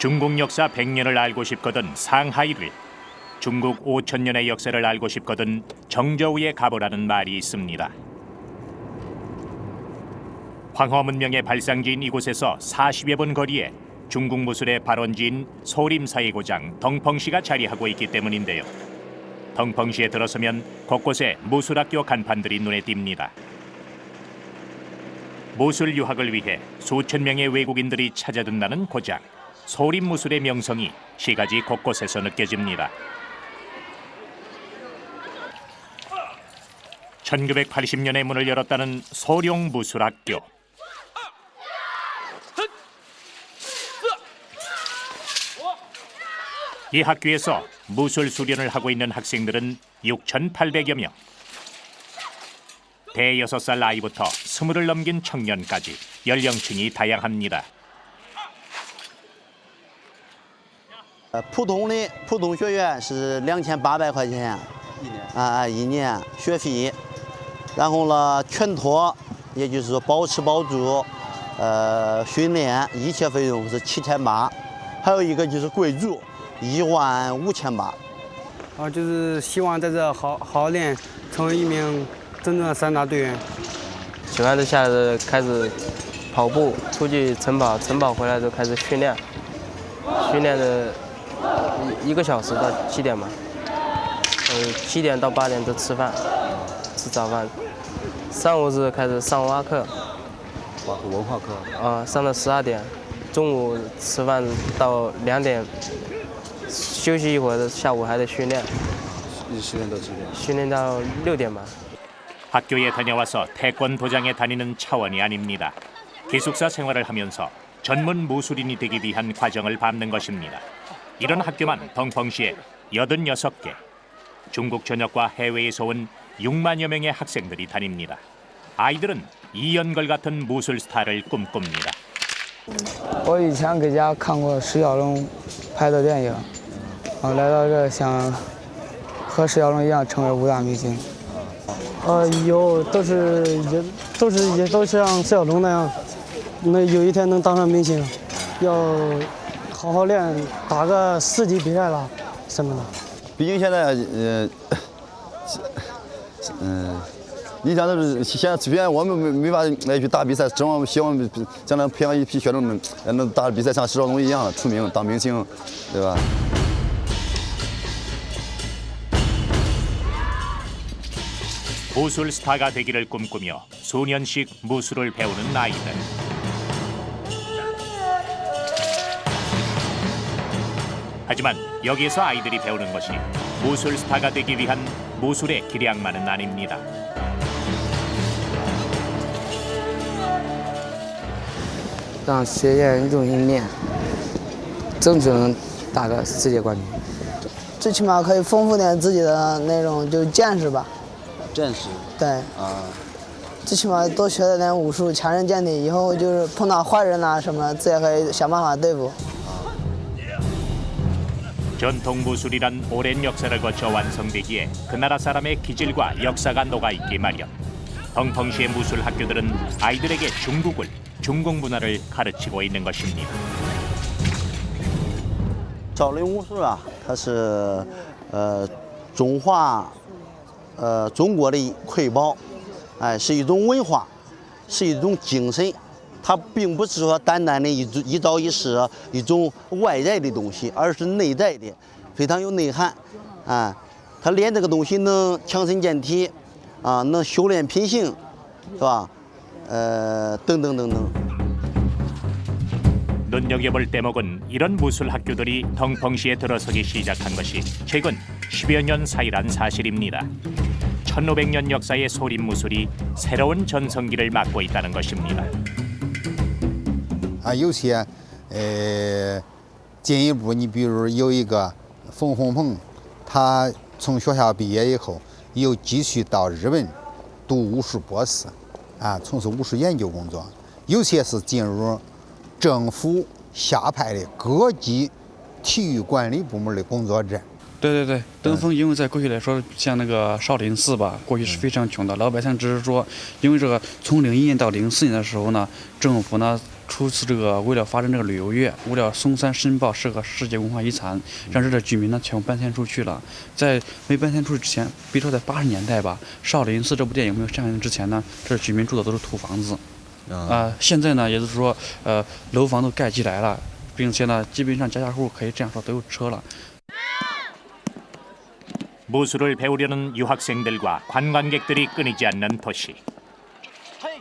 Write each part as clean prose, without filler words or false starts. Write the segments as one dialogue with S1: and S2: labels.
S1: 중국 역사 100년을 알고 싶거든 상하이를, 중국 5000년의 역사를 알고 싶거든 정저우에 가보라는 말이 있습니다. 황허 문명의 발상지인 이곳에서 40여 분 거리에 중국 무술의 발원지인 소림사의 고장 덩펑시가 자리하고 있기 때문인데요. 덩펑시에 들어서면 곳곳에 무술학교 간판들이 눈에 띕니다. 무술 유학을 위해 수천 명의 외국인들이 찾아든다는 고장, 소림무술의 명성이 시가지 곳곳에서 느껴집니다. 1980년에 문을 열었다는 소룡무술학교. 이 학교에서 무술 수련을 하고 있는 학생들은 6,800여 명. 대여섯 살 아이부터 20을 넘긴 청년까지 연령층이 다양합니다.
S2: 普通学院是2800块钱一年学费，然后呢全托，也就是说包吃包住，训练一切费用是7800，还有一个就是贵族15800。
S3: 就是希望在这好好练，成为一名真正的散打队员。
S4: 喜欢就下来开始跑步，出去晨跑，晨跑回来就开始训练，训练的1个小时到7点吧。7点到8点都吃饭，吃早饭。上午是开始上蛙课，
S2: 文化课。
S4: 上到12点，中午吃饭到2点，休息一会儿，下午还得训练。
S2: 训练到几点？
S4: 训练到6点吧。
S1: 학교에 다녀와서 태권도장에 다니는 차원이 아닙니다. 기숙사 생활을 하면서 전문 무술인이 되기 위한 과정을 밟는 것입니다. 이런 학교만 덩펑시에 86개. 중국 전역과 해외에서 온 6만여 명의 학생들이 다닙니다. 아이들은 이연걸 같은 무술 스타를 꿈꿉니다.
S3: 我以前搁家看过释小龙拍的电影，来到这想和释小龙一样成为武打明星。有也都像释小龙那样，有一天能当上明星，要好好练，打个4级比赛了什么的。
S2: 毕竟现在你想就是现在虽然我们没法来去打比赛，希望将来培养一批学生能打比赛像释小龙一样出名当明星，对吧？
S1: 무술 스타가 되기를 꿈꾸며 수년씩 무술을 배우는 아이들. 하지만 여기에서 아이들이 배우는 것이 무술 스타가 되기 위한 무술의 기량만은 아닙니다.
S3: 让学员用心练，争取能打个世界冠军。最起码可以丰富点自己的那种就见识吧。
S2: 见识
S3: 对最起码多学了点武术，强身健体，以后就是碰到坏人啊什么，自己可以想办法对付。
S1: 전통 무술이란 오랜 역사를 거쳐 완성되기에 그 나라 사람의 기질과 역사가 녹아있기 마련. 덩펑시의 무술 학교들은 아이들에게 중국 문화를 가르치고 있는 것입니다.
S2: 少林武术啊，它是中华。 中国的瑰宝，是一种文化，是一种精神，它并不是说单单的一招一式一种外在的东西，而是内在的，非常有内涵。他练这个东西能强身健体，能修炼品行，是吧？等等等等。
S1: 눈여겨볼 대목은 이런 무술 학교들이 덩펑시에 들어서기 시작한 것이 최근 10여 년 사이란 사실입니다. 1500년 역사의 소림무술이 새로운 전성기를 맞고 있다는 것입니다.
S5: 有些进一步，你比如有一个冯洪鹏，他从学校毕业以后，又继续到日本读武术博士，从事武术研究工作。有些是进入 政府下派的各级体育管理部门的工作者。
S6: 对，登封因为在过去来说，像那个少林寺吧，过去是非常穷的，老百姓只是说，因为这个从01年到04年的时候呢，政府呢初次为了发展这个旅游业，为了嵩山申报是个世界文化遗产，让这的居民呢全部搬迁出去了。在没搬迁出去之前，比如说在80年代吧，少林寺这部电影没有上映之前呢，这居民住的都是土房子。现在呢，也就是说，楼房都盖起来了，并且呢，基本上家户可以这样说都有车了。
S1: 무술을 배우려는 유학생들과 관광객들이 끊이지 않는 도시.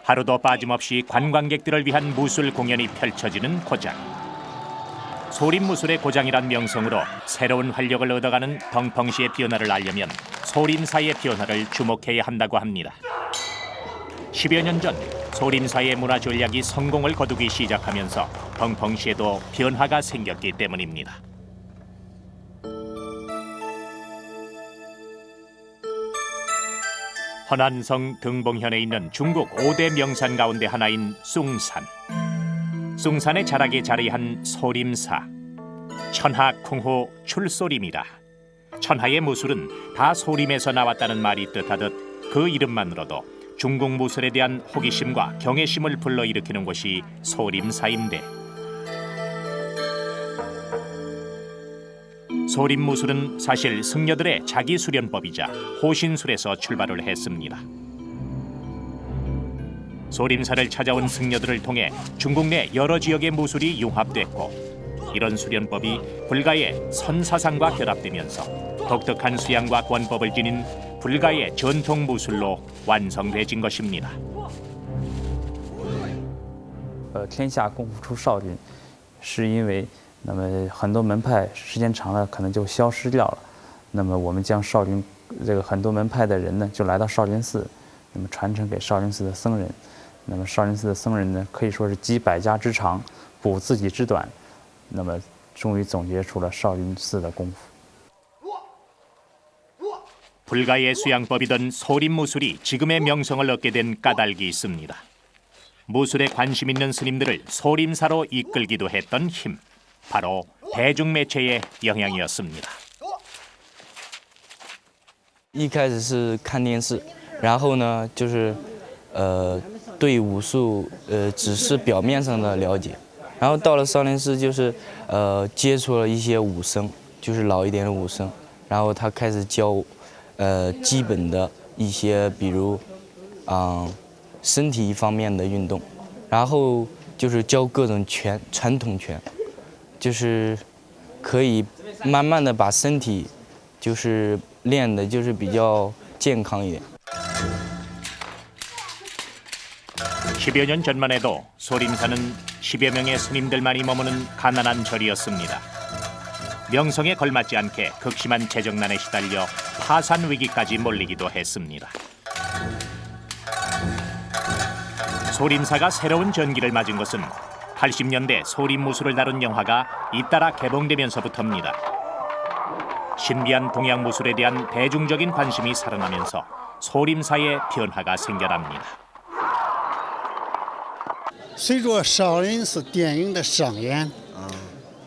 S1: 하루도 빠짐없이 관광객들을 위한 무술 공연이 펼쳐지는 고장. 소림무술의 고장이란 명성으로 새로운 활력을 얻어가는 덩펑시의 변화를 알려면 소림사의 변화를 주목해야 한다고 합니다. 10여 년 전 소림사의 문화 전략이 성공을 거두기 시작하면서 덩펑시에도 변화가 생겼기 때문입니다. 허난성 등봉현에 있는 중국 5대 명산 가운데 하나인 숭산. 숭산의 자락에 자리한 소림사. 천하 쿵호 출소림이다. 천하의 무술은 다 소림에서 나왔다는 말이 뜻하듯 그 이름만으로도 중국 무술에 대한 호기심과 경외심을 불러일으키는 곳이 소림사인데 소림무술은 사실 승려들의 자기 수련법이자 호신술에서 출발을 했습니다. 소림사를 찾아온 승려들을 통해 중국 내 여러 지역의 무술이 융합됐고 이런 수련법이 불가의 선사상과 결합되면서 독특한 수양과 권법을 지닌 불가의 전통 무술로 완성돼진 것입니다.
S7: 天下功夫出少林，是因为那么很多门派时间长了可能就消失掉了。那么我们将少林这个很多门派的人呢，就来到少林寺，那么传承给少林寺的僧人。那么少林寺的僧人呢，可以说是集百家之长，补自己之短，那么终于总结出了少林寺的功夫。
S1: 불가의 수양법이던 소림무술이 지금의 명성을 얻게 된 까닭이 있습니다. 무술에 관심 있는 스님들을 소림사로 이끌기도 했던 힘, 바로 대중매체의 영향이었습니다.
S3: 一开始是看电视，然后呢，就是对武术只是表面上的了解，然后到了少林寺就是接触了一些武生，就是老一点的武生，然后他开始教基本的一些，比如身体方面的运动，然后就是教各种拳，传统拳，就是可以慢慢的把身体就是练的就是比较健康一点。
S1: 10여 년 전만 해도 소림사는 10여 명의 스님들만이 머무는 가난한 절이었습니다. 명성에 걸맞지 않게 극심한 재정난에 시달려 파산 위기까지 몰리기도 했습니다. 소림사가 새로운 전기를 맞은 것은 80년대 소림무술을 다룬 영화가 잇따라 개봉되면서부터입니다. 신비한 동양무술에 대한 대중적인 관심이 살아나면서 소림사의 변화가 생겨납니다.
S8: 随着少林寺电影的上演，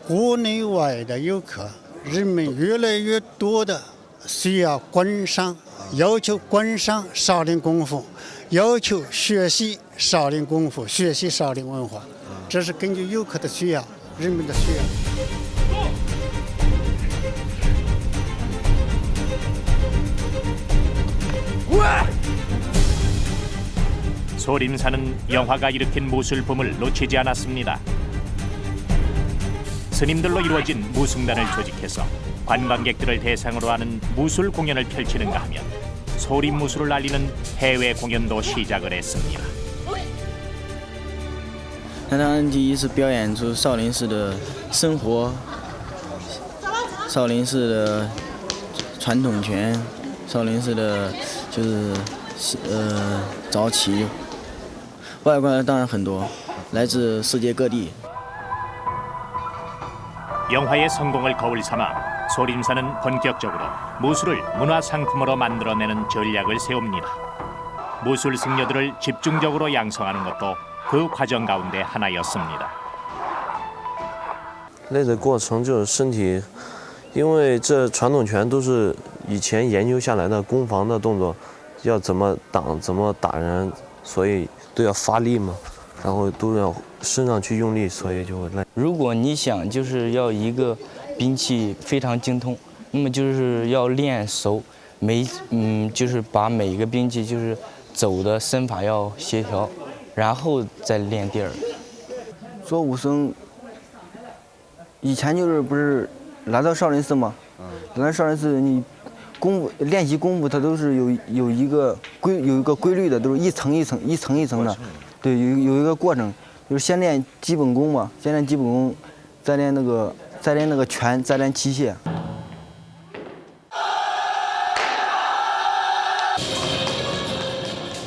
S8: 国内外的游客，人们越来越多的需要观赏，要求观赏少林功夫，要求学习少林功夫，学习少林文化，这是根据游客的需要，人们的需要。
S1: 소림사는 영화가 일으킨 무술붐을 놓치지 않았습니다. 스님들로 이루어진 무승단을 조직해서 관광객들을 대상으로 하는 무술 공연을 펼치는가 하면 소림무술을 알리는 해외 공연도 시작을 했습니다.
S9: 那他们第一次表演出少林寺的生活，少林寺的传统拳，少林寺的就是早起。 外国人当然很多，来自世界各地。
S1: 영화의 성공을 거울 삼아 소림사는 본격적으로 무술을 문화상품으로 만들어내는 전략을 세웁니다. 무술 승려들을 집중적으로 양성하는 것도 그 과정 가운데 하나였습니다.
S10: 累的过程就是身体，因为这传统拳都是以前研究下来的攻防的动作，要怎么挡、怎么打人，所以都要发力嘛。然后都要身上去用力，所以就会累。
S7: 如果你想就是要一个兵器非常精通，那么就是要练熟，就是把每一个兵器就是走的身法要协调，然后再练地儿。
S9: 做武生，以前就是不是来到少林寺吗？来到少林寺，你练习功夫，它都是有一个规律的，都是一层一层的，对，有一个过程，就是先练基本功嘛，先练基本功，再练那个拳，再练器械。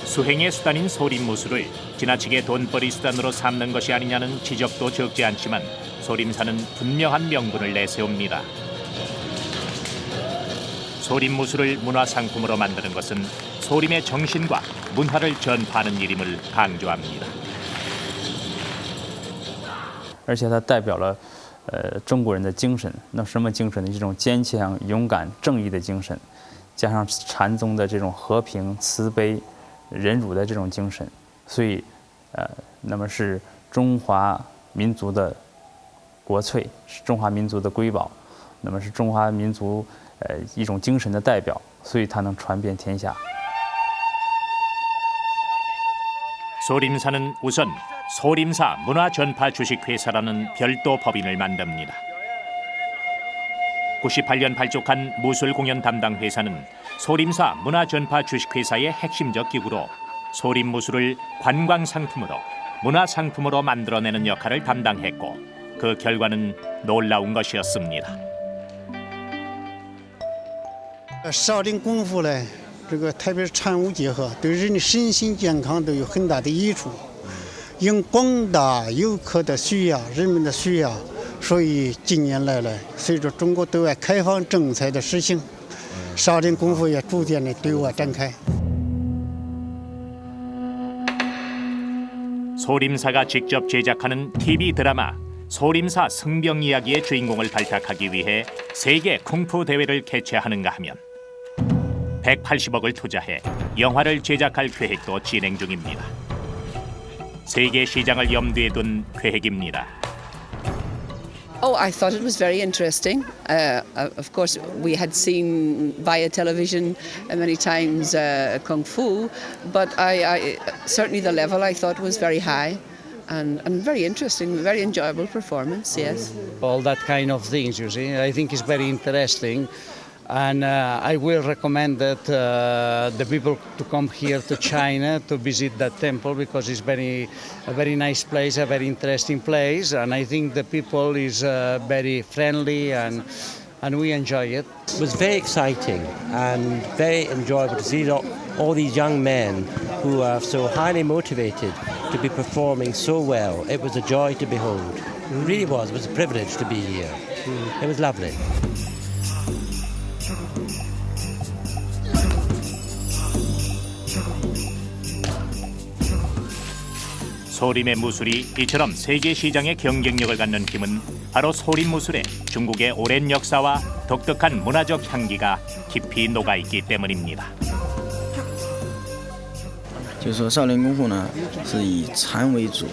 S1: 수행의 수단인 소림무술을 지나치게 돈벌이 수단으로 삼는 것이 아니냐는 지적도 적지 않지만 소림사는 분명한 명분을 내세웁니다. 소림무술을 문화상품으로 만드는 것은 소림의 정신과 문화를 전파하는 일임을 강조합니다.
S7: 而且它代表了中国人的精神。那什么精神呢？一种坚强、勇敢、正义的精神，加上禅宗的这种和平、慈悲、忍辱的这种精神，所以那么是中华民族的国粹，是中华民族的瑰宝，那么是中华民族一种精神的代表，所以它能传遍天下。
S1: 소림사는 우선 소림사 문화전파 주식회사라는 별도 법인을 만듭니다. 98년 발족한 무술 공연 담당 회사는 소림사 문화전파 주식회사의 핵심적 기구로 소림 무술을 관광 상품으로 문화 상품으로 만들어내는 역할을 담당했고 그 결과는 놀라운 것이었습니다.
S8: 少林功夫呢，这个特别是禅武结合，对人的身心健康都有很大的益处。因广大游客的需要，人们的需要，所以近年来呢，随着中国对外开放政策的实行，少林功夫也逐渐的对外展开。
S1: 소림사가 직접 제작하는 TV 드라마 소림사 승병 이야기의 주인공을 발탁하기 위해 세계 쿵푸 대회를 개최하는가 하면 180억을 투자해 영화를 제작할 계획도 진행 중입니다. 세계 시장을 염두에 둔 계획입니다.
S11: Oh, I thought it was very interesting. Of course, we had seen via television many times Kung Fu, but I certainly the level I thought was very high and very interesting, very enjoyable performance, yes.
S12: All that kind of things, you see, I think is very interesting. And I will recommend that the people to come here to China to visit that temple because it's a very nice place, a very interesting place, and I think the people is very friendly and we enjoy it.
S13: It was very exciting and very enjoyable to see all these young men who are so highly motivated to be performing so well. It was a joy to behold. It really was. It was a privilege to be here. It was lovely.
S1: 소림의 무술이 이처럼 세계 시장의 경쟁력을 갖는 힘은 바로 소림 무술에 중국의 오랜 역사와 독특한 문화적 향기가 깊이 녹아있기 때문입니다.
S9: 就是说，少林功夫呢是以禅为主，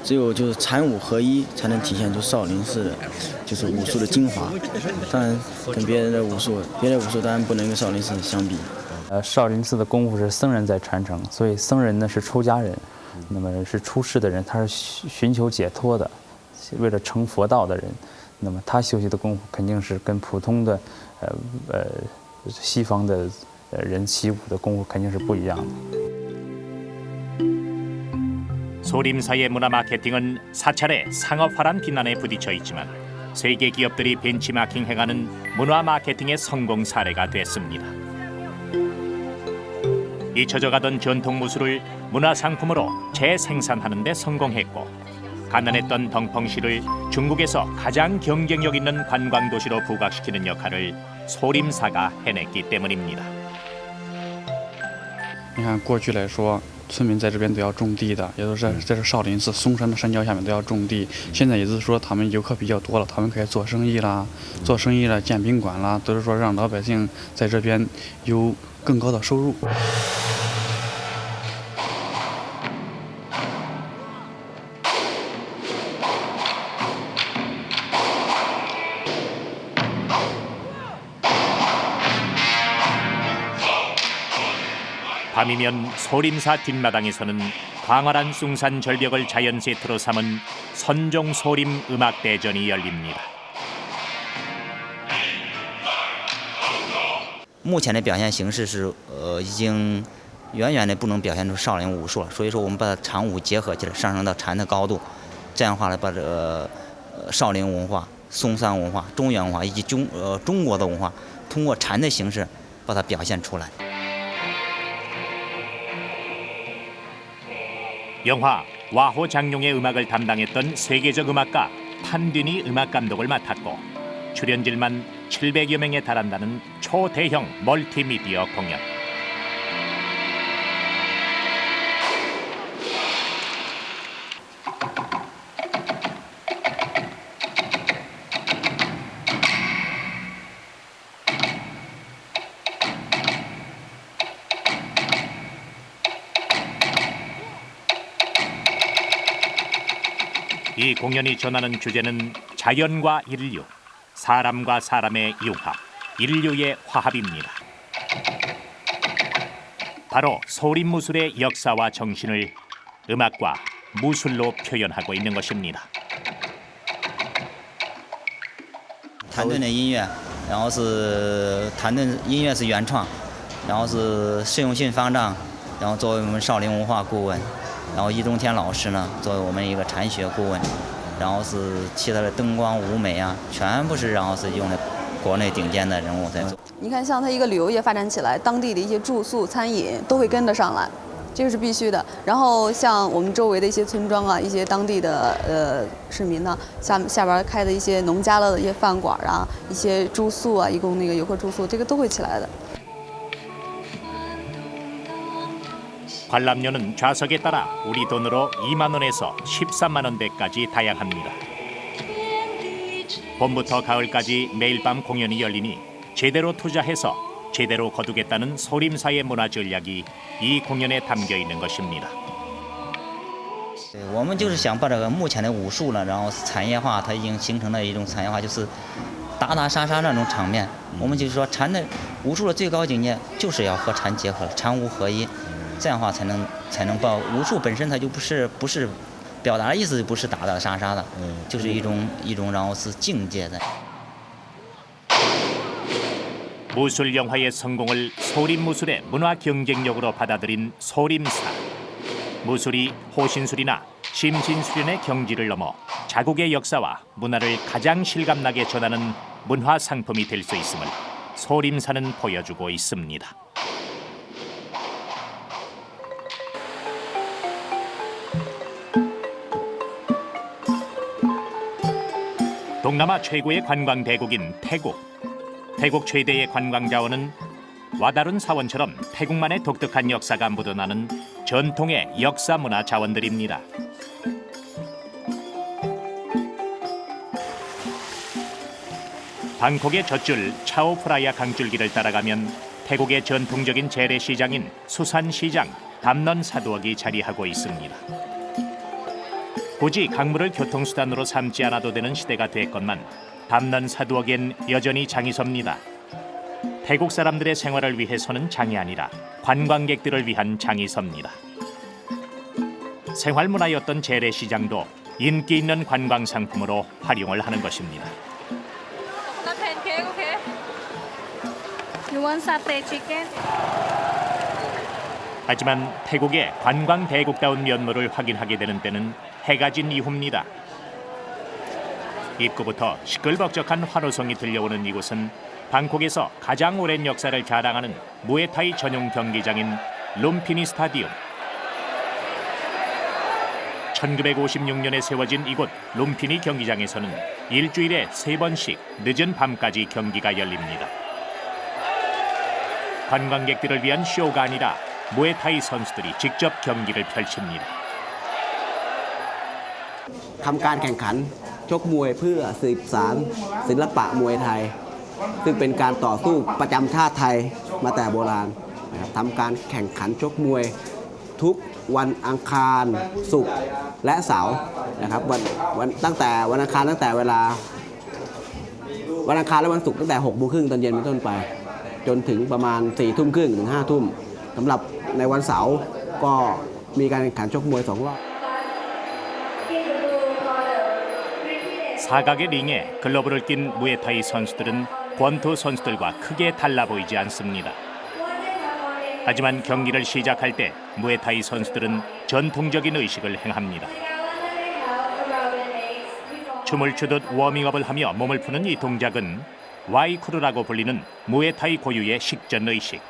S9: 只有就是禅武合一，才能体现出少林寺的就是武术的精华。当然，跟别的武术当然不能跟少林寺相比。
S7: 少林寺的功夫是僧人在传承，所以僧人呢是出家人，那么是出世的人，他是寻求解脱的，为了成佛道的人，那么他修习的功夫肯定是跟普通的西方的人习武的功夫肯定是不一样的。
S1: 소림사의 문화 마케팅은 사찰의 상업화란 비난에 부딪혀 있지만 세계 기업들이 벤치마킹 행하는 문화 마케팅의 성공 사례가 됐습니다. 잊혀져가던 전통 무술을 문화 상품으로 재생산하는 데 성공했고 가난했던 덩펑시를 중국에서 가장 경쟁력 있는 관광 도시로 부각시키는 역할을 소림사가 해냈기 때문입니다.
S6: 你看，过去来说，村民在这边都要种地的，也就是在这少林寺嵩山的山脚下面都要种地。现在也就是说，他们游客比较多了，他们可以做生意啦，建宾馆啦，都是说让老百姓在这边有更高的收入。
S1: 밤이면 소림사 뒷마당에서는 광활한 숭산 절벽을 자연 세트로 삼은 선종 소림 음악 대전이 열립니다.
S14: 目前的表现形式是已经远远的不能表现出少林武术了，所以说我们把常武结合起来，上升到禅的高度，这样的话呢，把这个少林文化、松山文化、中原文化以及中国的文化，通过禅的形式把它表现出来。
S1: 영화 와호 장룡의 음악을 담당했던 세계적 음악가 판딘이 음악 감독을 맡았고 출연진만 700여 명에 달한다는 초대형 멀티미디어 공연. 이 공연이 전하는 주제는 자연과 인류, 사람과 사람의 융합, 인류의 화합입니다. 바로 소림무술의 역사와 정신을 음악과 무술로 표현하고 있는 것입니다.
S14: 谭盾的音乐，然后是谭盾音乐是原创，然后是释永信方丈，然后作为我们少林文化顾问。 然后易中天老师呢，作为我们一个禅学顾问，然后是其他的灯光舞美啊，全部是然后是用的国内顶尖的人物在做。
S15: 你看，像它一个旅游业发展起来，当地的一些住宿、餐饮都会跟得上来，这个是必须的。然后像我们周围的一些村庄啊，一些当地的市民呢，下边开的一些农家乐的一些饭馆啊，一些住宿啊，一共那个游客住宿，这个都会起来的。
S1: 관람료는 좌석에 따라 우리 돈으로 2만 원에서 13만 원대까지 다양합니다. 봄부터 가을까지 매일 밤 공연이 열리니 제대로 투자해서 제대로 거두겠다는 소림사의 문화 전략이 이 공연에 담겨 있는 것입니다.
S14: 我们就是想把这个目前的武术呢，然后产业化，它已经形成了一种产业化，就是打打杀杀那种场面。我们就是说，禅的武术的最高境界就是要和禅结合，禅武合一。 这样的话才能把武术本身它就不是表达的意思，不是打打杀杀的，就是一种然后是境界的。
S1: 무술 영화의 성공을 소림 무술의 문화 경쟁력으로 받아들인 소림사. 무술이 호신술이나 심신수련의 경지를 넘어 자국의 역사와 문화를 가장 실감나게 전하는 문화 상품이 될 수 있음을 소림사는 보여주고 있습니다. 동남아 최고의 관광 대국인 태국. 태국 최대의 관광 자원은 와다룬 사원처럼 태국만의 독특한 역사가 묻어나는 전통의 역사 문화 자원들입니다. 방콕의 젖줄 차오프라야 강줄기를 따라가면 태국의 전통적인 재래시장인 수산시장 담넌사두억이 자리하고 있습니다. 굳이 강물을 교통수단으로 삼지 않아도 되는 시대가 됐건만 담넌사두억엔 여전히 장이 섭니다. 태국 사람들의 생활을 위해서는 장이 아니라 관광객들을 위한 장이 섭니다. 생활문화였던 재래시장도 인기 있는 관광 상품으로 활용을 하는 것입니다.
S16: You want satay chicken?
S1: 하지만 태국의 관광 대국다운 면모를 확인하게 되는 때는 해가 진 이후입니다. 입구부터 시끌벅적한 환호성이 들려오는 이곳은 방콕에서 가장 오랜 역사를 자랑하는 무에타이 전용 경기장인 룸피니 스타디움. 1956년에 세워진 이곳 룸피니 경기장에서는 일주일에 3번씩 늦은 밤까지 경기가 열립니다. 관광객들을 위한 쇼가 아니라 무에타이 선수들이 직접 경기를 펼칩니다.
S17: ทำการแข่งขันชกมวยเพื่อสืบสานศิลปะมวยไทยซึ่งเป็นการต่อสู้ประจำชาติไทยมาแต่โบราณนะครับทำการแข่งขันชกมวยทุกวันอังคารศุกร์และเสาร์นะครับตั้งแต่วันอังคารตั้งแต่เวลาวันอังคารและวันศุกร์ตั้งแต่6 โมงครึ่งตอนเย็นเป็นต้นไปจนถึงประมาณ4 ทุ่มครึ่งถึง5 ทุ่มสำหรับ ในวันเสาร์ก็มีการแข่งขันชกมวย2 รอบ
S1: 사각의 링에 글러브를 낀 무에타이 선수들은 권투 선수들과 크게 달라 보이지 않습니다. 하지만 경기를 시작할 때 무에타이 선수들은 전통적인 의식을 행합니다. 춤을 추듯 워밍업을 하며 몸을 푸는 이 동작은 와이쿠르라고 불리는 무에타이 고유의 식전 의식.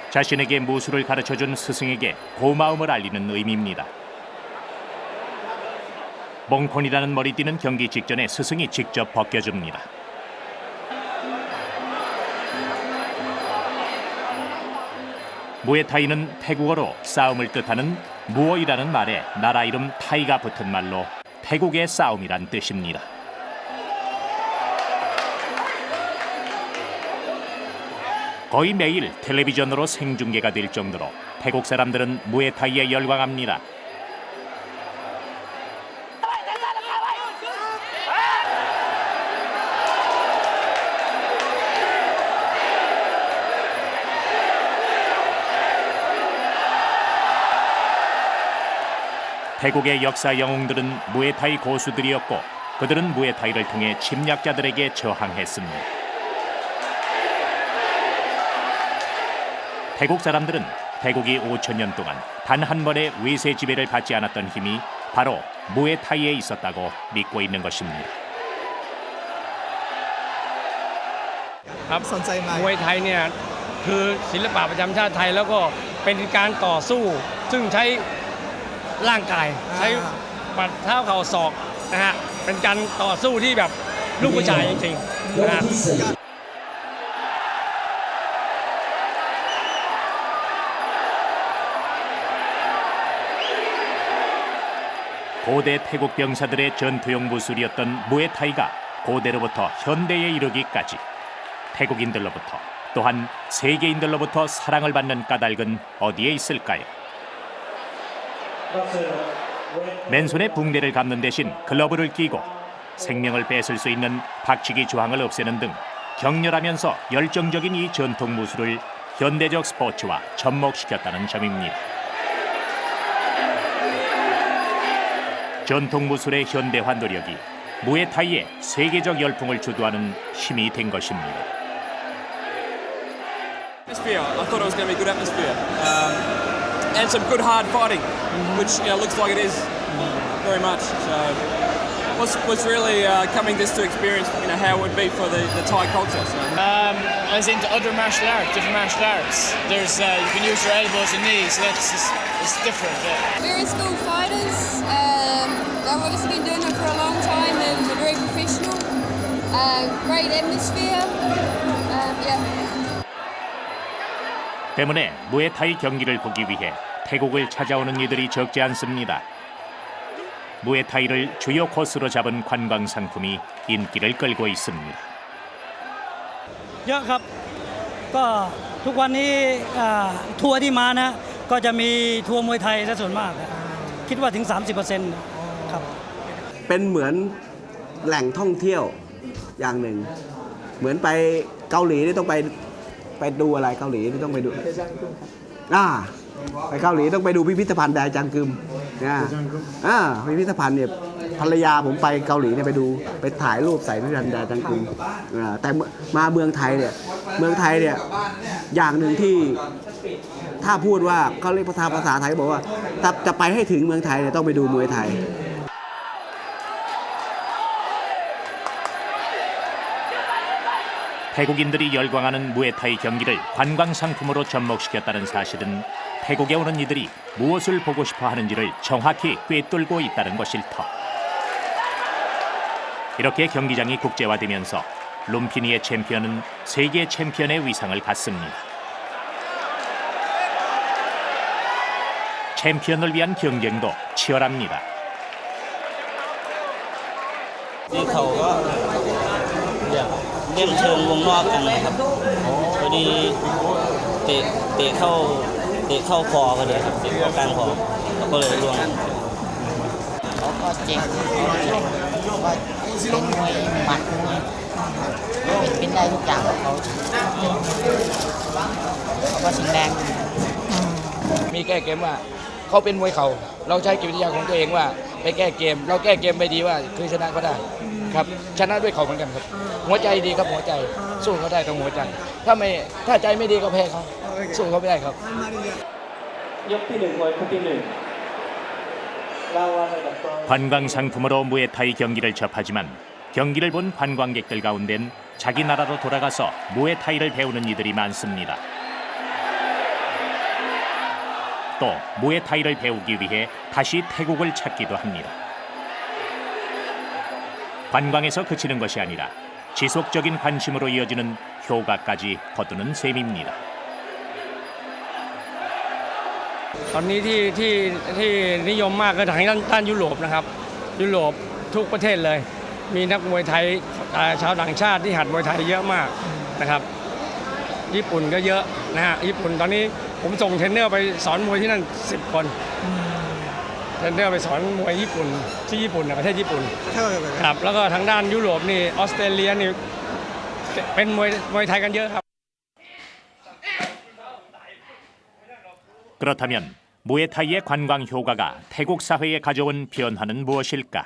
S1: 자신에게 무술을 가르쳐준 스승에게 고마움을 알리는 의미입니다. 몽콘이라는 머리띠는 경기 직전에 스승이 직접 벗겨줍니다. 무에타이는 태국어로 싸움을 뜻하는 무어이라는 말에 나라 이름 타이가 붙은 말로 태국의 싸움이란 뜻입니다. 거의 매일 텔레비전으로 생중계가 될 정도로 태국 사람들은 무에타이에 열광합니다. 태국의 역사 영웅들은 무에타이 고수들이었고 그들은 무에타이를 통해 침략자들에게 저항했습니다. 태국 사람들은 태국이 5,000년 동안 단 한 번의 외세 지배를 받지 않았던 힘이 바로 무에타이에 있었다고 믿고 있는 것입니다.
S16: ครับมวยไทยเนี่ยคือศิลปะประจำชาติไทยแล้วก็เป็นการต่อสู้ซึ่งใช้ร่างกายใช้ปัดเท้าเข่าศอกนะฮะเป็นการต่อสู้ที่แบบลูกผู้ชายจริงๆนะฮะ
S1: 고대 태국 병사들의 전투용 무술이었던 무에타이가 고대로부터 현대에 이르기까지 태국인들로부터 또한 세계인들로부터 사랑을 받는 까닭은 어디에 있을까요? 맨손에 붕대를 감는 대신 글러브를 끼고 생명을 뺏을 수 있는 박치기 조항을 없애는 등 격렬하면서 열정적인 이 전통 무술을 현대적 스포츠와 접목시켰다는 점입니다. 전통 무술의 현대화 노력이 무에타이의 세계적 열풍을 주도하는 힘이 된 것입니다.
S18: Atmosphere. I thought it was going to be a good atmosphere and some good hard fighting, which looks like it is very much. So was really coming this to experience how it would be for the Thai culture. So.
S19: I was into other martial arts, different martial arts. There's you can use your elbows and knees. So it's different. Yeah.
S20: We're school fighters. I've obviously been doing it for a long time. We're very professional. Great atmosphere. Yeah.
S1: 때문에 무에타이 경기를 보기 위해 태국을 찾아오는 이들이 적지 않습니다. 무에타이를 주요 코스로 잡은 관광 상품이 인기를 끌고 있습니다.
S21: เยอะครับก็ทุกวันนี้ทัวร์ที่มานะก็จะมีทัวร์มวยไทยซะส่วนมากคิดว่าถึง 30% ครับ
S17: เป็นเหมือนแหล่งท่องเที่ยวอย่างหนึ่งเหมือนไปเกาหลีนี่ต้องไปดูอะไรเกาหลีนี่ต้องไปดูไปเกาหลีต้องไปดูพิพิธภัณฑ์แดจังกึมพิพิธภัณฑ์เนี่ยภรรยาผมไปเกาหลีเนี่ยไปถ่ายรูปใส่พิพิธภัณฑ์แดจังกึมแต่มาเมืองไทยเนี่ยอย่างหนึ่งที่ถ้าพูดว่าเขาเรียกภาษาไทยบอกว่าถ้าจะไปให้ถึงเมืองไทยเนี่ยต้องไปดูมวยไทย
S1: 태국인들이 열광하는 무에타이 경기를 관광 상품으로 접목시켰다는 사실은 태국에 오는 이들이 무엇을 보고 싶어 하는지를 정확히 꿰뚫고 있다는 것일 터. 이렇게 경기장이 국제화되면서 룸피니의 챔피언은 세계 챔피언의 위상을 갖습니다. 챔피언을 위한 경쟁도 치열합니다.
S22: เล่นเชิงวงนอกกันนะครับพอดีเตะเข้าคอพอดีครับเตะเข้ากลางคอแล้วก็เลยร่วงเขาก็เจ็บ ว่าเป็นมวยหมัดเป็นได้ทุกอย่างของเขาก็ชิงแรง
S16: มีแก้เกมว่าเขาเป็นมวยเข่าเราใช้จิตวิทยาของตัวเองว่าไปแก้เกมเราแก้เกมไปดีว่าคือชนะก็ได้ครับชนะด้วยเข่าเหมือนกันครับหัวใจดีครับหัวใจสู้เขาได้ต้องหัวใจถ้าใจไม่ดีก็แพ้เขาสู้เขาไม่ได้ครับ
S1: 관광 상품으로 무에타이 경기를 접하지만 경기를 본 관광객들 가운데는 자기 나라로 돌아가서 무에타이를 배우는 이들이 많습니다. 또 무에타이를 배우기 위해 다시 태국을 찾기도 합니다. 관광에서 그치는 것이 아니라 지속적인 관심으로 이어지는 효과까지 거두는 셈입니다.
S16: ตอนนี้ที่นิยมมากก็ทางด้านยุโรปนะครับยุโรปทุกประเทศเลยมีนักมวยไทยชาวต่างชาติที่หัดมวยไทยเยอะมากนะครับญี่ปุ่นก็เยอะนะฮะญี่ปุ่นตอนนี้ผมส่งเทรนเนอร์ไปสอนมวยที่นั่น10 คนเทรนเนอร์ไปสอนมวยญี่ปุ่นที่ญี่ปุ่นประเทศญี่ปุ่นครับแล้วก็ทางด้านยุโรปนี่ออสเตรเลียนี่เป็นมวยไทยกันเยอะครับ
S1: 그렇다면 무에타이의 관광 효과가 태국 사회에 가져온 변화는 무엇일까?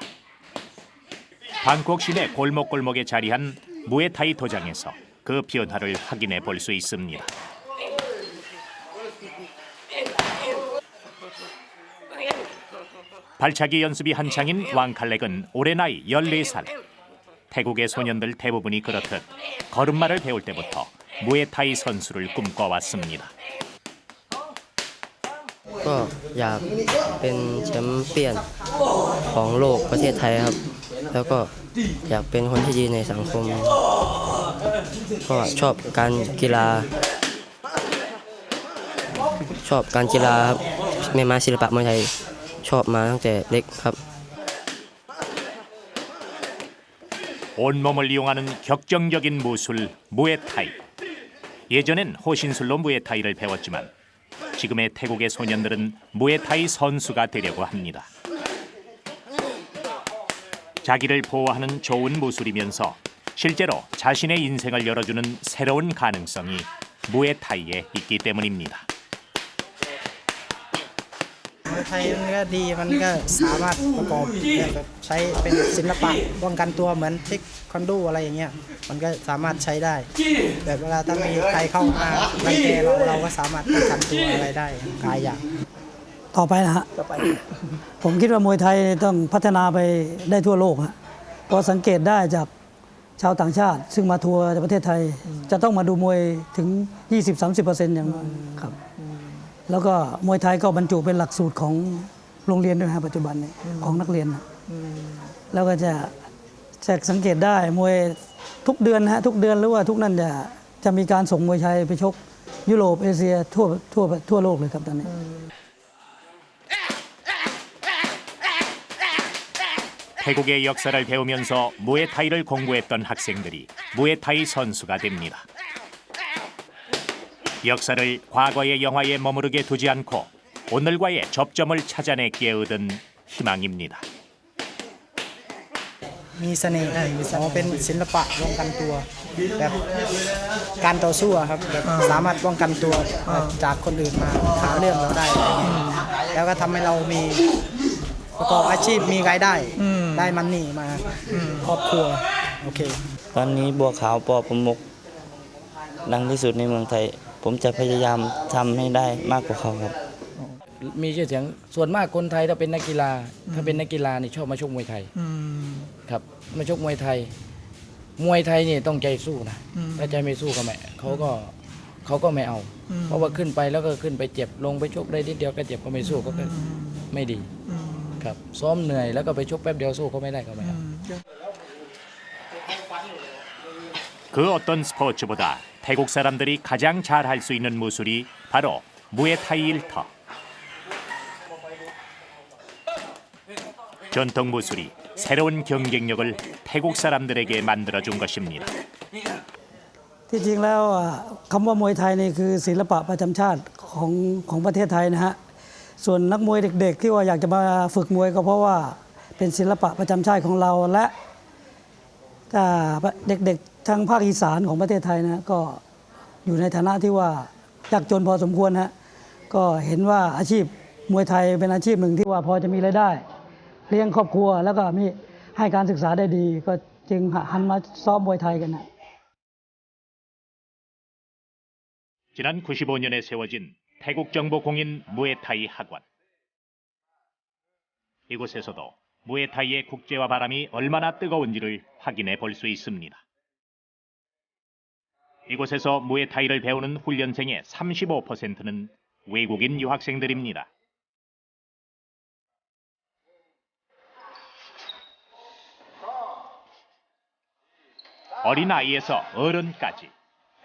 S1: 방콕 시내 골목골목에 자리한 무에타이 도장에서 그 변화를 확인해 볼 수 있습니다. 발차기 연습이 한창인 왕칼렉은 올해 나이 14살. 태국의 소년들 대부분이 그렇듯 걸음마를 배울 때부터 무에타이 선수를 꿈꿔왔습니다.
S2: ก็อยากเป็นแชมป์เปี้ยนของโลกประเทศไทยครับแล้วก็อยากเป็นคนที่ดีในสังคมก็ชอบการกีฬาครับแม่ม้าศิลปะมวยไทยชอบมาตั้งแต่เล็กครับ
S1: 온몸을 이용하는 격정적인 무술 무에타이. 예전엔 호신술로 무에타이를 배웠지만 지금의 태국의 소년들은 무에타이 선수가 되려고 합니다. 자기를 보호하는 좋은 무술이면서 실제로 자신의 인생을 열어주는 새로운 가능성이 무에타이에 있기 때문입니다.
S4: มวยไทยมันก็ดีมันก็สามารถประกอบแบบใช้เป็นศิลปะป้องกันตัวเหมือนเทควันโดอะไรอย่างเงี้ยมันก็สามารถใช้ได้แบบเวลาถ้ามีใครเข้ามารังแกเราก็สามารถป้องกันตัวอะไรได้หลายอย่าง
S21: ต่อไปนะฮะผมคิดว่ามวยไทยต้องพัฒนาไปได้ทั่วโลกฮะเพราะสังเกตได้จากชาวต่างชาติซึ่งมาทัวร์ในประเทศไทยจะต้องมาดูมวยถึง 20-30% อย่างนั้นครับแล้วก็มวยไทยก็บรรจุเป็นหลักสูตรของโรงเรียนด้วยนะปัจจุบันนี้ของนักเรียนนะแล้วก็จะสังเกตได้มวยทุกเดือนนะฮะทุกเดือนหรือว่าทุกนั่นจะมีการส่งมวยไทยไปชกยุโรปเอเชียทั่วโลกเลยครับตอนนี้
S1: 태국의 역사를 배우면서 무에타이를 공부했던 학생들이 무에타이 선수가 됩니다. 역사를 과거의 영화에 머무르게 두지 않고 오늘과의 접점을 찾아내기에 얻은 희망입니다.
S4: มีเสน่ห์เป็นศิลปะป้องกันตัวแบบการต่อสู้ครับแบบสามารถป้องกันตัวจากคนอื่นมาหาเรื่องเราได้แล้วก็ทำให้เรามีประกอบอาชีพมีรายได้ได้มันนี่มาครอบครัวโอเค
S22: ตอนนี้บัวขาวปอประมุขดังที่สุดในเมืองไทยผมจะพยายามทำให้ได้มากกว่าเขาครับ
S16: มีชื่อเสียงส่วนมากคนไทยถ้าเป็นนักกีฬานี่ชอบมาชกมวยไทยครับมาชกมวยไทยนี่ต้องใจสู้นะถ้าใจไม่สู้เขาก็ไม่เอาเพราะว่าขึ้นไปแล้วก็ขึ้นไปเจ็บลงไปชกได้นิดเดียวก็เจ็บก็ไม่สู้ก็ไม่ดีครับซ้อมเหนื่อยแล้วก็ไปชกแป๊บเดียวสู้เขาไม่ได้ก็ไม่เอา
S1: 그 어떤 스포츠보다 태국 사람들이 가장 잘할 수 있는 무술이 바로 무에타이 일터. 전통 무술이 새로운 경쟁력을 태국 사람들에게 만들어준 것입니다.
S21: ที่จริงแล้วคำว่ามวยไทยนี่คือศิลปะประจำชาติของประเทศไทยนะฮะส่วนนักมวยเด็กๆที่ว่าอยากจะมาฝึกมวยก็เพราะว่า เป็นศิลปะประจำชาติของเราและเด็กๆทางภาคอีสานของประเทศไทยนะก็อยู่ในฐานะที่ว่ายากจนพอสมควรนะก็เห็นว่าอาชีพมวยไทยเป็นอาชีพหนึ่งที่ว่าพอจะมีรายได้เลี้ยงครอบครัวแล้วก็มีให้การศึกษาได้ดีก็จึงหันมาซ้อมมวยไทยกันนะ
S1: 지난 95년에 세워진 태국 정보 공인 무에타이 학원. 이곳에서도 무에타이의 국제화 바람이 얼마나 뜨거운지를 확인해 볼 수 있습니다. 이곳에서 무에타이를 배우는 훈련생의 35%는 외국인 유학생들입니다. 어린아이에서 어른까지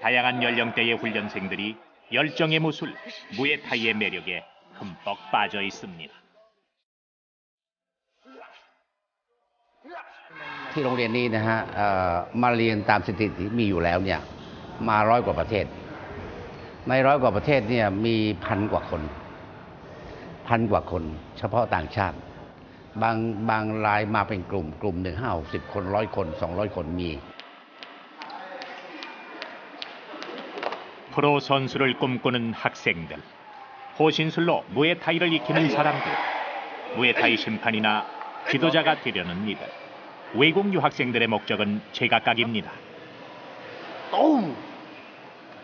S1: 다양한 연령대의 훈련생들이 열정의 무술, 무에타이의 매력에 흠뻑 빠져 있습니다.
S3: ที่โรงเรียนนี้นะฮะมาเรียนตามสถิติมีอยู่แล้วเนี่ยมา100 กว่าประเทศใน100 กว่าประเทศเนี่ยมี1,000 กว่าคนเฉพาะต่างชาติบางรายมาเป็นกลุ่มหนึ่ง50 คน100 คน200 คนมี
S1: 프로 선수를 꿈꾸는 학생들, 호신술로 무에타이를 익히는 사람들, 무에타이 심판이나 지도자가 되려는 이들. 외국 유학생들의 목적은 제각각입니다.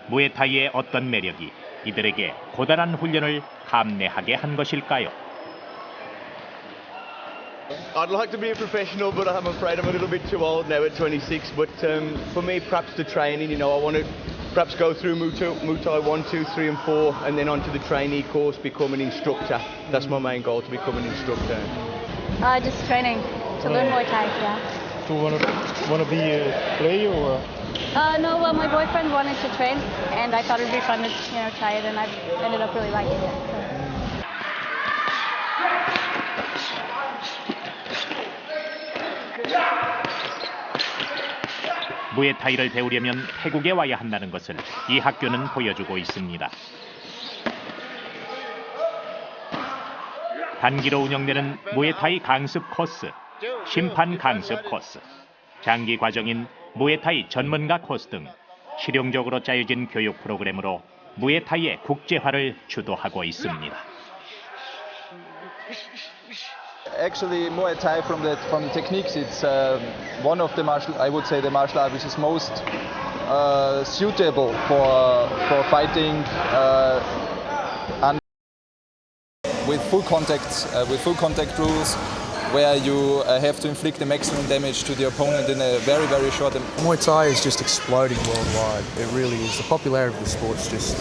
S1: 무에타이의 어떤 매력이 이들에게 고단한 훈련을 감내하게 한 것일까요?
S5: I'd like to be a professional, but I'm afraid I'm a little bit too old now at 26. But for me, perhaps the training, I want to perhaps go through Muay Thai 1, 2, 3 and 4 and then onto the trainee course, become an instructor. That's my main goal, to become an instructor.
S23: Just training to learn Muay Thai, yeah.
S24: Do you want to be a player or?
S23: No, well, my boyfriend wanted to train and I thought it would be fun to try it and I ended up really liking it.
S1: 무에타이를 배우려면 태국에 와야 한다는 것을 이 학교는 보여주고 있습니다. 단기로 운영되는 무에타이 강습 코스, 심판 강습 코스, 장기 과정인 무에타이 전문가 코스 등 실용적으로 짜여진 교육 프로그램으로 무에타이의 국제화를 주도하고 있습니다.
S25: Actually, Muay Thai from the techniques, it's one of the I would say the martial art which is most suitable for fighting and with full contact rules, where you have to inflict the maximum damage to the opponent in a very, very short time.
S26: Muay Thai is just exploding worldwide. It really is. The popularity of the sport's just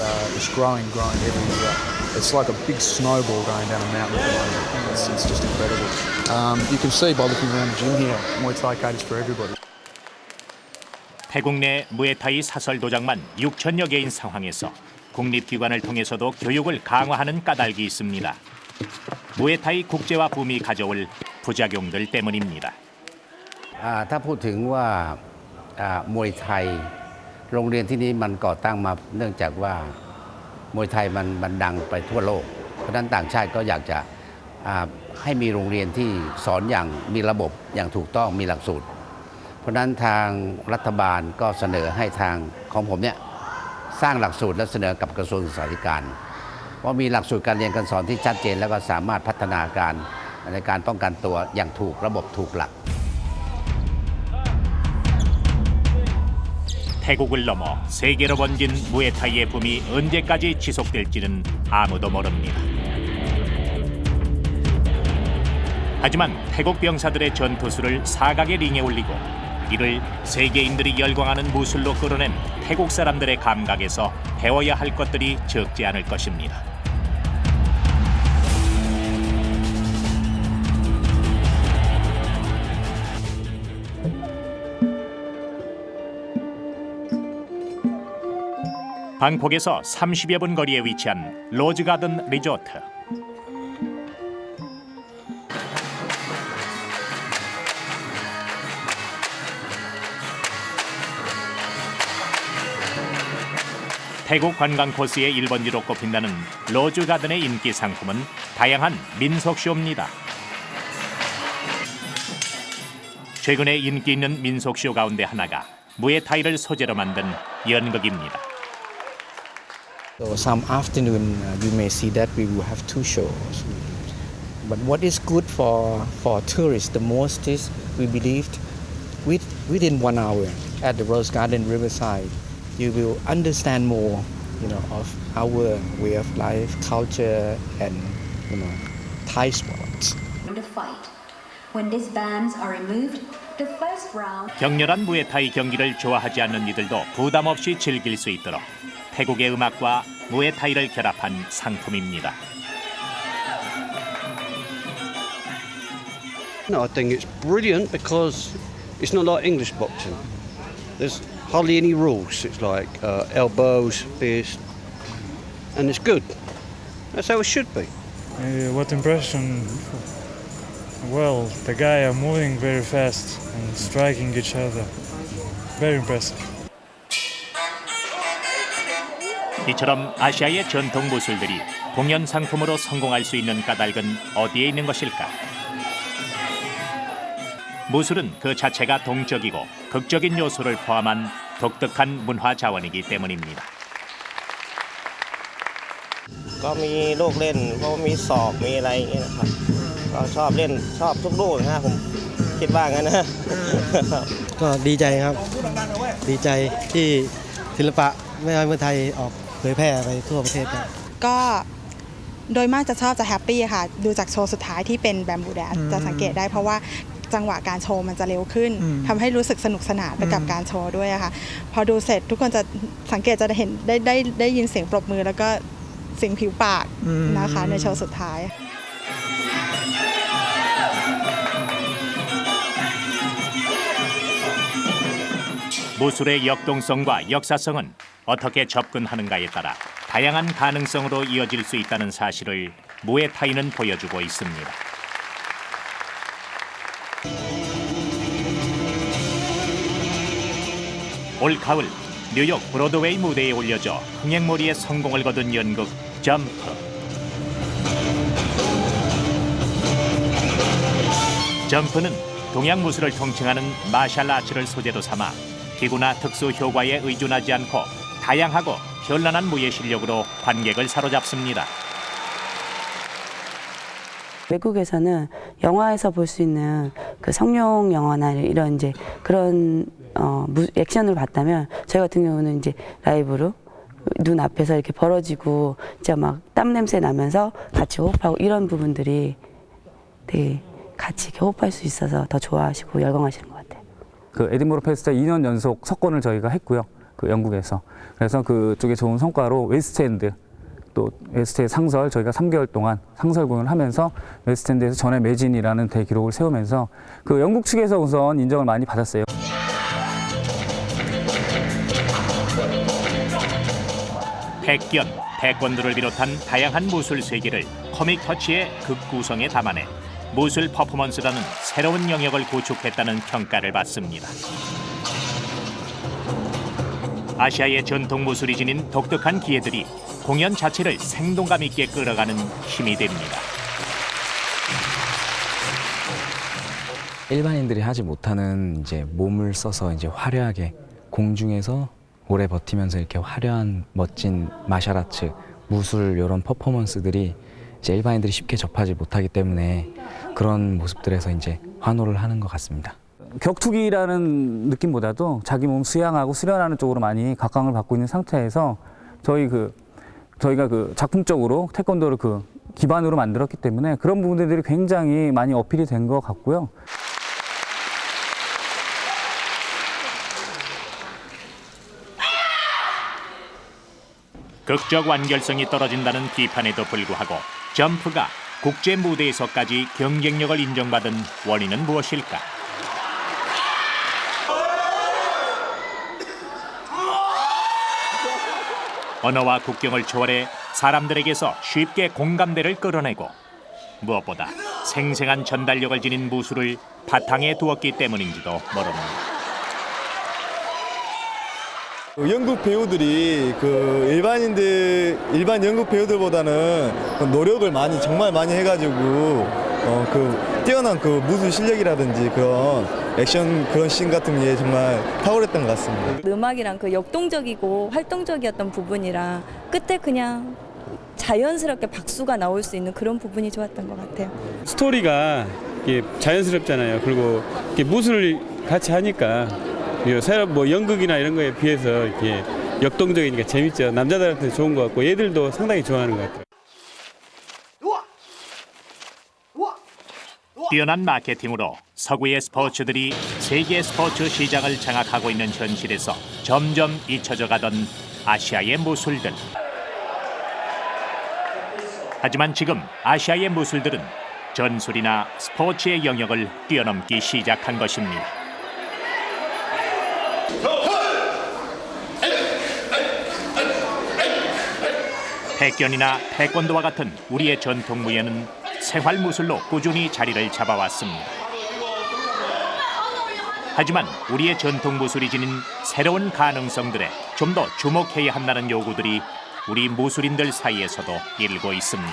S26: growing every year. It's like a big snowball going down a mountain at the moment. It's just incredible. You can see by looking around the gym here, Muay Thai caters for everybody.
S1: 태국 내 무에타이 사설 도장만 6천여 개인 상황에서 국립기관을 통해서도 교육을 강화하는 까닭이 있습니다. 무에타이 국제화 붐이 가져올 부작용들 때문입니다.
S3: ถ้าพูดถึงว่ามวยไทยโรงเรียนที่นี้มันก่อตั้งมาเนื่องจากว่ามวยไทยมันดังไปทั่วโลกเพราะฉะนั้นต่างชาติก็อยากจะให้มีโรงเรียนที่สอนอย่างมีระบบอย่างถูกต้องมีหลักสูตรเพราะฉะนั้นทางรัฐบาลก็เสนอให้ทางของผมเนี่ยสร้างหลักสูตรและเสนอกับกระทรวงศึกษาธิการว่ามีหลักสูตรการเรียนการสอนที่ชัดเจนแล้วก็สามารถพัฒนาการในการป้องกันตัวอย่างถูกระบบถูกหลัก
S1: 태국을 넘어 세계로 번진 무에타이의 붐이 언제까지 지속될지는 아무도 모릅니다. 하지만 태국 병사들의 전투수를 사각의 링에 올리고 이를 세계인들이 열광하는 무술로 끌어낸 태국 사람들의 감각에서 배워야 할 것들이 적지 않을 것입니다. 방콕에서 30여 분 거리에 위치한 로즈가든 리조트. 태국 관광 코스의 1번지로 꼽힌다는 로즈가든의 인기 상품은 다양한 민속쇼입니다. 최근에 인기 있는 민속쇼 가운데 하나가 무에타이를 소재로 만든 연극입니다.
S8: So some afternoon you may see that we will have two shows. But what is good for tourists the most is we believed within 1 hour at the Rose Garden Riverside you will understand more, of our way of life, culture, and Thai sports.
S9: The fight. When these bands are removed, the first round.
S1: 격렬한 무에타이 경기를 좋아하지 않는 이들도 부담 없이 즐길 수 있도록 태국의 음악과 무에타이를 결합한 상품입니다.
S10: No, I think it's brilliant because it's not like English boxing. There's hardly any rules. It's like elbows, fists, and it's good. That's how it should be.
S24: What impression? Well, the guys are moving very fast and striking each other. Very impressive.
S1: 이처럼 아시아의 전통 무술들이 공연 상품으로 성공할 수 있는 까닭은 어디에 있는 것일까? 무술은 그 자체가 동적이고 극적인 요소를 포함한 독특한 문화 자원이기 때문입니다.
S22: ก็มีลูกเล่นเพราะมีศอกมีอะไรอย่างเงี้ยนะครับก็ชอบเล่นชอบทุกลูกนะผมคิดว่างั้นนะ
S11: ก็ดีใจครับดีใจที่ศิลปะแม่ไม้มวยไทยออกเผยแพร่ไปทั่วประเทศครับ
S12: ก็โดยมากจะชอบจะแฮปปี้ค่ะดูจากโชว์สุดท้ายที่เป็นแบมบูแดนจะสังเกตได้เพราะว่าจังหวะการโชว์มันจะเร็วขึ้นทำให้รู้สึกสนุกสนานไปกับการโชว์ด้วยค่ะพอดูเสร็จทุกคนจะสังเกตจะเห็นได้ยินเสียงปรบมือแล้วก็เสียงผิวปากนะคะในโชว์สุดท้าย
S1: 무술의 역동성과 역사성은 어떻게 접근하는가에 따라 다양한 가능성으로 이어질 수 있다는 사실을 무에타이는 보여주고 있습니다. 올 가을 뉴욕 브로드웨이 무대에 올려져 흥행몰이의 성공을 거둔 연극 점프. 점프는 동양 무술을 통칭하는 마샬 아츠를 소재로 삼아 기구나 특수 효과에 의존하지 않고 다양하고 현란한 무예 실력으로 관객을 사로잡습니다.
S13: 외국에서는 영화에서 볼 수 있는 그 성룡 영화나 이런 이제 그런 액션을 봤다면 저희 같은 경우는 이제 라이브로 눈 앞에서 이렇게 벌어지고 진짜 막 땀 냄새 나면서 같이 호흡하고 이런 부분들이 되게 같이 이렇게 호흡할 수 있어서 더 좋아하시고 열광하시는 것 같아요.
S7: 그 에딘버러 페스티벌 2년 연속 석권을 저희가 했고요. 그 영국에서. 그래서 그쪽에 좋은 성과로 웨스트엔드 또 웨스트의 상설 저희가 3개월 동안 상설 공연을 하면서 웨스트엔드에서 전회 매진이라는 대기록을 세우면서 그 영국 측에서 우선 인정을 많이 받았어요.
S1: 백견, 태권도를 비롯한 다양한 무술 세계를 코믹 터치의 극구성에 담아내 무술 퍼포먼스라는 새로운 영역을 구축했다는 평가를 받습니다. 아시아의 전통 무술이 지닌 독특한 기회들이 공연 자체를 생동감 있게 끌어가는 힘이 됩니다.
S27: 일반인들이 하지 못하는 이제 몸을 써서 이제 화려하게 공중에서 오래 버티면서 이렇게 화려한 멋진 마샬아츠, 무술 이런 퍼포먼스들이 이제 일반인들이 쉽게 접하지 못하기 때문에 그런 모습들에서 이제 환호를 하는 것 같습니다.
S7: 격투기라는 느낌보다도 자기 몸 수양하고 수련하는 쪽으로 많이 각광을 받고 있는 상태에서 저희가 그 작품적으로 태권도를 그 기반으로 만들었기 때문에 그런 부분들이 굉장히 많이 어필이 된 것 같고요.
S1: 극적 완결성이 떨어진다는 비판에도 불구하고 점프가 국제 무대에서까지 경쟁력을 인정받은 원인은 무엇일까? 언어와 국경을 초월해 사람들에게서 쉽게 공감대를 끌어내고 무엇보다 생생한 전달력을 지닌 무술을 바탕에 두었기 때문인지도 모릅니다.
S28: 연극 배우들이 일반 연극 배우들보다는 노력을 정말 많이 해가지고 그 뛰어난 그 무술 실력이라든지 그런 액션 그런 씬 같은 게 정말 탁월했던 것 같습니다.
S2: 음악이랑 그 역동적이고 활동적이었던 부분이랑 끝에 그냥 자연스럽게 박수가 나올 수 있는 그런 부분이 좋았던 것 같아요.
S6: 스토리가 이게 자연스럽잖아요. 그리고 이렇게 무술을 같이 하니까 새로운 뭐 연극이나 이런 거에 비해서 이렇게 역동적이니까 재밌죠. 남자들한테 좋은 것 같고 얘들도 상당히 좋아하는 것 같아요.
S1: 뛰어난 마케팅으로 서구의 스포츠들이 세계 스포츠 시장을 장악하고 있는 현실에서 점점 잊혀져 가던 아시아의 무술들. 하지만 지금 아시아의 무술들은 전술이나 스포츠의 영역을 뛰어넘기 시작한 것입니다. 태권이나 태권도와 같은 우리의 전통 무예는 생활 무술로 꾸준히 자리를 잡아왔습니다. 하지만 우리의 전통 무술이 지닌 새로운 가능성들에 좀 더 주목해야 한다는 요구들이 우리 무술인들 사이에서도 일고 있습니다.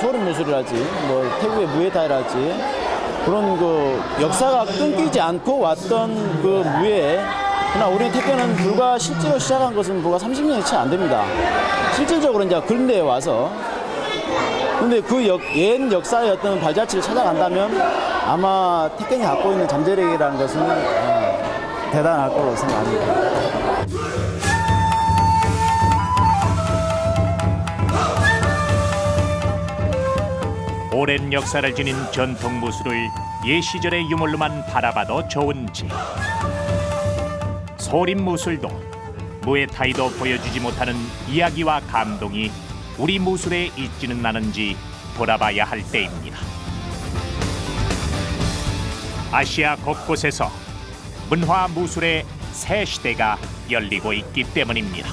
S14: 소림 무술이라지, 태국의 무에타이라지 그런 그 역사가 끊기지 않고 왔던 그 무예. 그러나 우리 태권은 불과 실제로 시작한 것은 불과 30년이 채 안 됩니다. 실질적으로 이제 근대에 와서. 근데 그 옛 역사의 어떤 발자취를 찾아간다면 아마 태권이 갖고 있는 잠재력이라는 것은 대단할 거라고 생각합니다.
S1: 오랜 역사를 지닌 전통 무술을 옛 시절의 유물로만 바라봐도 좋은지, 소림 무술도 무에타이도 보여주지 못하는 이야기와 감동이 우리 무술에 있지는 않은지 돌아봐야 할 때입니다. 아시아 곳곳에서 문화 무술의 새 시대가 열리고 있기 때문입니다.